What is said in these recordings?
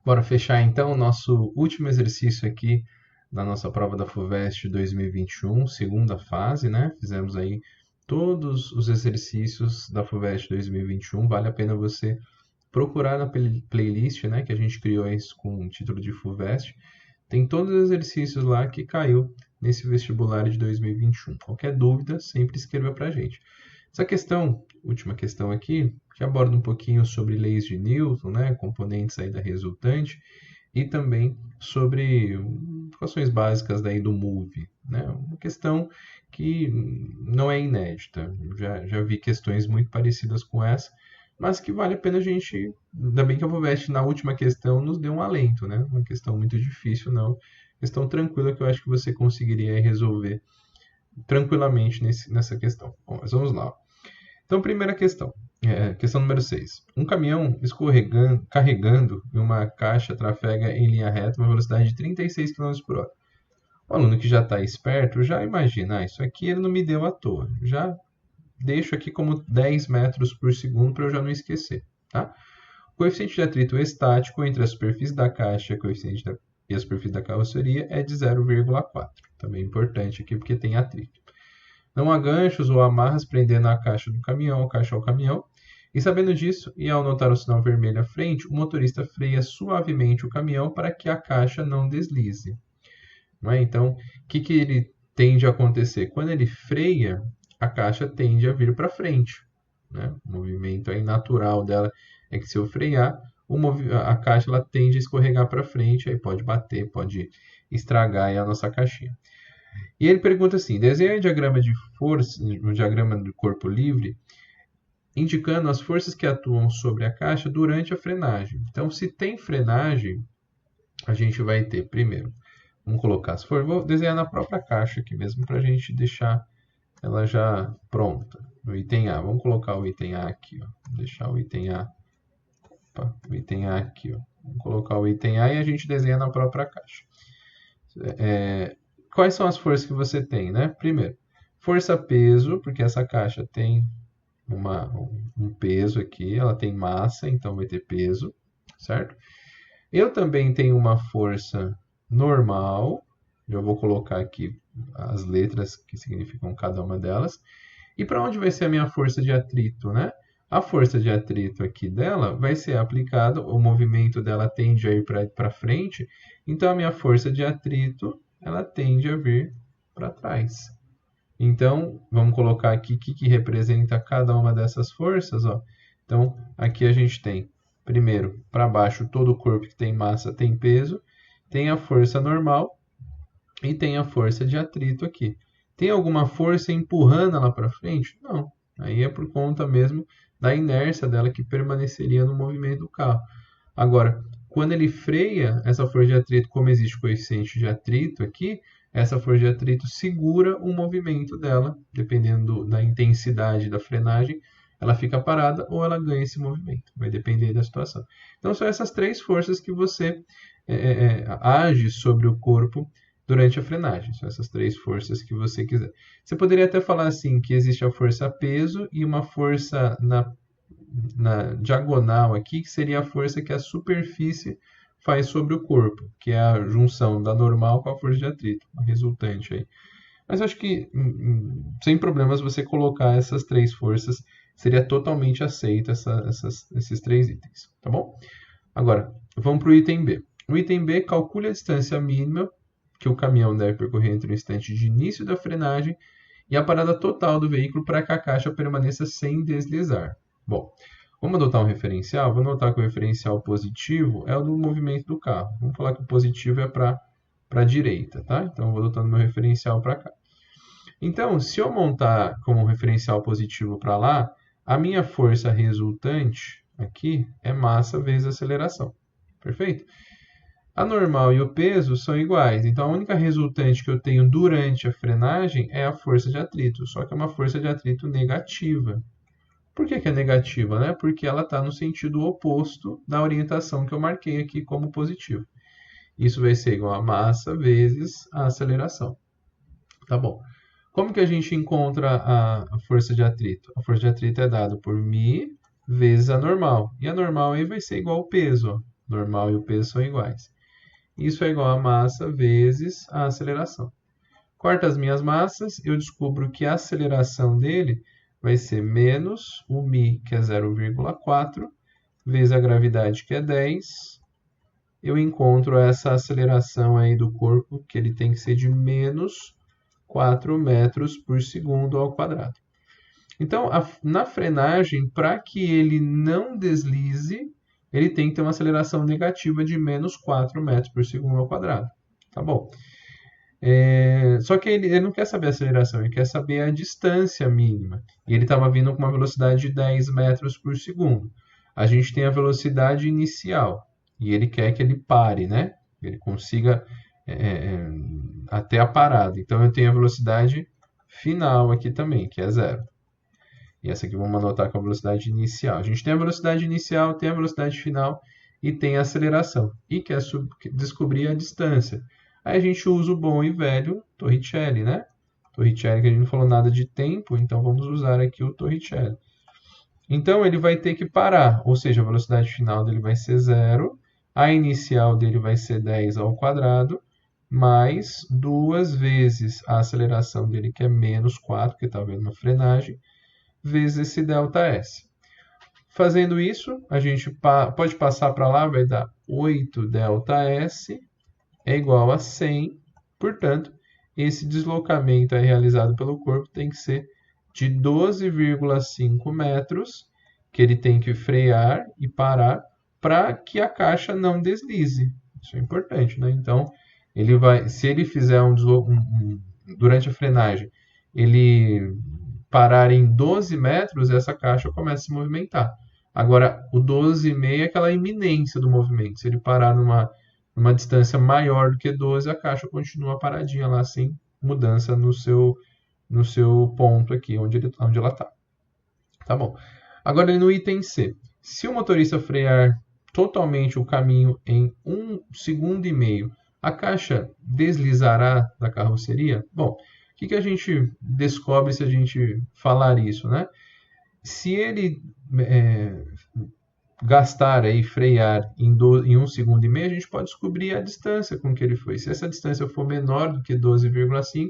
Bora fechar então o nosso último exercício aqui da nossa prova da FUVEST 2021, segunda fase, né? Fizemos aí todos os exercícios da FUVEST 2021. Vale a pena você procurar na playlist, né, que a gente criou isso com o título de FUVEST. Tem todos os exercícios lá que caiu nesse vestibular de 2021. Qualquer dúvida, sempre escreva para a gente. Essa questão, última questão aqui, que aborda um pouquinho sobre leis de Newton, né, componentes aí da resultante, e também sobre equações básicas daí do MOVE, né? Uma questão que não é inédita. Já vi questões muito parecidas com essa, mas que vale a pena a gente. Ainda bem que a FUVEST na última questão nos deu um alento, né? Uma questão muito difícil, não. Questão tranquila que eu acho que você conseguiria resolver tranquilamente nessa questão. Bom, mas vamos lá. Então, primeira questão. Questão número 6. Um caminhão escorregando, carregando em uma caixa trafega em linha reta uma velocidade de 36 km por hora. O aluno que já está esperto já imagina, isso aqui ele não me deu à toa. Já deixo aqui como 10 metros por segundo para eu já não esquecer. Tá? O coeficiente de atrito estático entre a superfície da caixa e a superfície da carroceria é de 0,4. Também importante aqui porque tem atrito. Não há ganchos ou amarras prendendo a caixa do caminhão, a caixa ao caminhão. E sabendo disso, e ao notar o sinal vermelho à frente, o motorista freia suavemente o caminhão para que a caixa não deslize. Não é? Então, o que ele tende a acontecer? Quando ele freia, a caixa tende a vir para frente. Né? O movimento aí natural dela é que se eu frear, a caixa ela tende a escorregar para frente, aí pode bater, pode estragar aí a nossa caixinha. E ele pergunta assim: desenhe um diagrama de força, um diagrama do corpo livre, indicando as forças que atuam sobre a caixa durante a frenagem. Então, se tem frenagem, a gente vai ter primeiro. Vamos colocar, se for, vou desenhar na própria caixa aqui mesmo para a gente deixar ela já pronta. No item A, vamos colocar o item A aqui, ó. Deixar o item A, o item A aqui, ó. Vamos colocar o item A e a gente desenha na própria caixa. Quais são as forças que você tem, né? Primeiro, força-peso, porque essa caixa tem um peso aqui, ela tem massa, então vai ter peso, certo? Eu também tenho uma força normal, eu vou colocar aqui as letras que significam cada uma delas. E para onde vai ser a minha força de atrito, né? A força de atrito aqui dela vai ser aplicada, o movimento dela tende a ir para frente, então a minha força de atrito ela tende a vir para trás. Então, vamos colocar aqui o que representa cada uma dessas forças. Ó. Então, aqui a gente tem, primeiro, para baixo, todo o corpo que tem massa tem peso, tem a força normal e tem a força de atrito aqui. Tem alguma força empurrando ela para frente? Não. Aí é por conta mesmo da inércia dela que permaneceria no movimento do carro. Agora, quando ele freia, essa força de atrito, como existe coeficiente de atrito aqui, essa força de atrito segura o movimento dela, dependendo da intensidade da frenagem, ela fica parada ou ela ganha esse movimento, vai depender da situação. Então, são essas três forças que você age sobre o corpo durante a frenagem. São essas três forças que você quiser. Você poderia até falar assim, que existe a força peso e uma força na diagonal aqui, que seria a força que a superfície faz sobre o corpo, que é a junção da normal com a força de atrito, a resultante aí. Mas acho que sem problemas você colocar essas três forças, seria totalmente aceito esses três itens, tá bom? Agora, vamos para o item B. O item B calcule a distância mínima que o caminhão deve percorrer entre o instante de início da frenagem e a parada total do veículo para que a caixa permaneça sem deslizar. Bom, vamos adotar um referencial? Vou notar que o referencial positivo é o do movimento do carro. Vamos falar que o positivo é para a direita, tá? Então, eu vou adotando meu referencial para cá. Então, se eu montar como referencial positivo para lá, a minha força resultante aqui é massa vezes aceleração. Perfeito? A normal e o peso são iguais, então a única resultante que eu tenho durante a frenagem é a força de atrito, só que é uma força de atrito negativa. Por que é negativa? Né? Porque ela está no sentido oposto da orientação que eu marquei aqui como positivo. Isso vai ser igual a massa vezes a aceleração. Tá bom. Como que a gente encontra a força de atrito? A força de atrito é dada por μ vezes a normal. E a normal aí vai ser igual ao peso. Ó. normal e o peso são iguais. Isso é igual a massa vezes a aceleração. Corto as minhas massas, eu descubro que a aceleração dele vai ser menos o μ, que é 0,4, vezes a gravidade, que é 10. Eu encontro essa aceleração aí do corpo, que ele tem que ser de menos 4 metros por segundo ao quadrado. Então, na frenagem, para que ele não deslize, ele tem que ter uma aceleração negativa de menos 4 metros por segundo ao quadrado. Tá bom? Só que ele não quer saber a aceleração, ele quer saber a distância mínima. E ele estava vindo com uma velocidade de 10 metros por segundo. A gente tem a velocidade inicial, e ele quer que ele pare, né? Ele consiga até a parada. Então, eu tenho a velocidade final aqui também, que é 0. E essa aqui vamos anotar com a velocidade inicial. A gente tem a velocidade inicial, tem a velocidade final e tem a aceleração. E quer descobrir a distância. Aí a gente usa o bom e velho Torricelli, né? Torricelli, que a gente não falou nada de tempo, então vamos usar aqui o Torricelli. Então ele vai ter que parar, ou seja, a velocidade final dele vai ser 0, a inicial dele vai ser 10 ao quadrado, mais 2 vezes a aceleração dele, que é menos 4, que está vendo na frenagem, vezes esse ΔS. Fazendo isso, a gente pode passar para lá, vai dar 8 ΔS é igual a 100. Portanto, esse deslocamento realizado pelo corpo tem que ser de 12,5 metros, que ele tem que frear e parar para que a caixa não deslize. Isso é importante, né? Então, ele vai, se ele fizer durante a frenagem, ele parar em 12 metros, essa caixa começa a se movimentar. Agora, o 12,5 é aquela iminência do movimento. Se ele parar numa distância maior do que 12, a caixa continua paradinha lá, sem mudança no seu ponto aqui, onde ela está. Tá bom. Agora, no item C. Se o motorista frear totalmente o caminho em 1,5 segundo, a caixa deslizará da carroceria? Bom, o que a gente descobre se a gente falar isso, né? Se ele gastar aí, frear em 1,5 segundo, a gente pode descobrir a distância com que ele foi. Se essa distância for menor do que 12,5,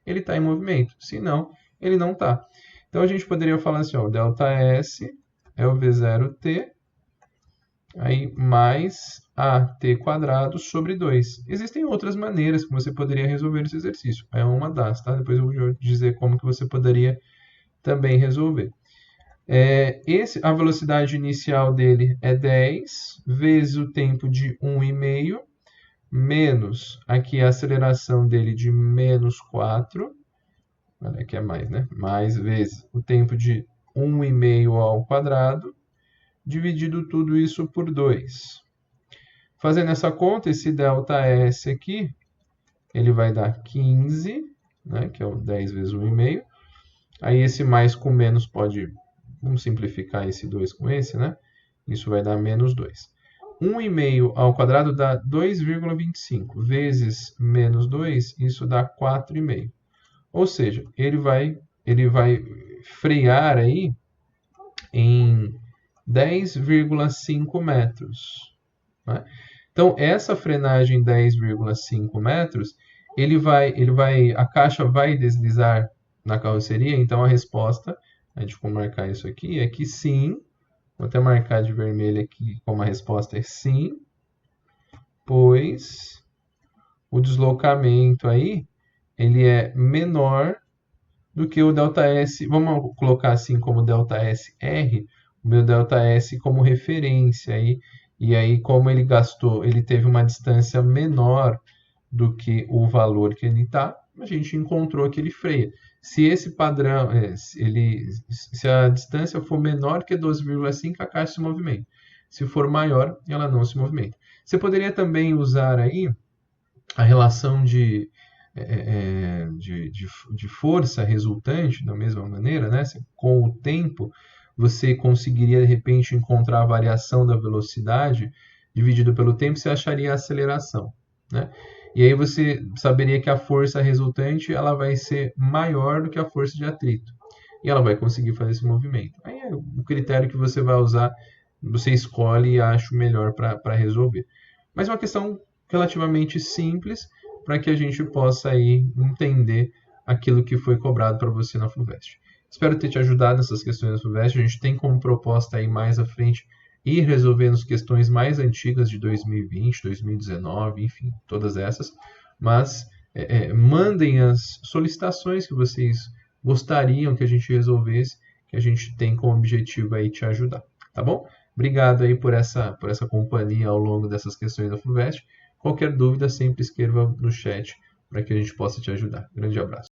ele está em movimento. Se não, ele não está. Então, a gente poderia falar assim, ó, ΔS é o V0T, aí mais AT quadrado sobre 2. Existem outras maneiras que você poderia resolver esse exercício. É uma das, tá? Depois eu vou dizer como que você poderia também resolver. A velocidade inicial dele é 10, vezes o tempo de 1,5, menos aqui a aceleração dele de menos 4, aqui é mais, né? Mais vezes o tempo de 1,5 ao quadrado, dividido tudo isso por 2. Fazendo essa conta, esse ΔS aqui, ele vai dar 15, né? Que é o 10 vezes 1,5. Aí esse mais com menos pode... Vamos simplificar esse 2 com esse, né? Isso vai dar menos 2. 1,5 ao quadrado dá 2,25. Vezes menos 2, isso dá 4,5. Ou seja, ele vai frear aí em 10,5 metros. Né? Então, essa frenagem 10,5 metros, a caixa vai deslizar na carroceria. Então, a resposta... A gente vai marcar isso aqui, é que sim. Vou até marcar de vermelho aqui como a resposta é sim, pois o deslocamento aí, ele é menor do que o ΔS. Vamos colocar assim como ΔSR, o meu ΔS como referência aí. E aí, como ele gastou, ele teve uma distância menor do que o valor que ele está, a gente encontrou que ele freia. Se esse padrão, se a distância for menor que 12,5, a caixa se movimenta. Se for maior, ela não se movimenta. Você poderia também usar aí a relação de força resultante, da mesma maneira, né? Com o tempo, você conseguiria, de repente, encontrar a variação da velocidade dividido pelo tempo, você acharia a aceleração, né? E aí você saberia que a força resultante ela vai ser maior do que a força de atrito. E ela vai conseguir fazer esse movimento. Aí é o critério que você vai usar você escolhe e acha o melhor para resolver. Mas é uma questão relativamente simples para que a gente possa aí entender aquilo que foi cobrado para você na FUVEST. Espero ter te ajudado nessas questões da FUVEST. A gente tem como proposta aí mais à frente ir resolvendo as questões mais antigas de 2020, 2019, enfim, todas essas. Mas mandem as solicitações que vocês gostariam que a gente resolvesse, que a gente tem como objetivo aí te ajudar, tá bom? Obrigado aí por essa companhia ao longo dessas questões da FUVEST. Qualquer dúvida, sempre escreva no chat para que a gente possa te ajudar. Grande abraço.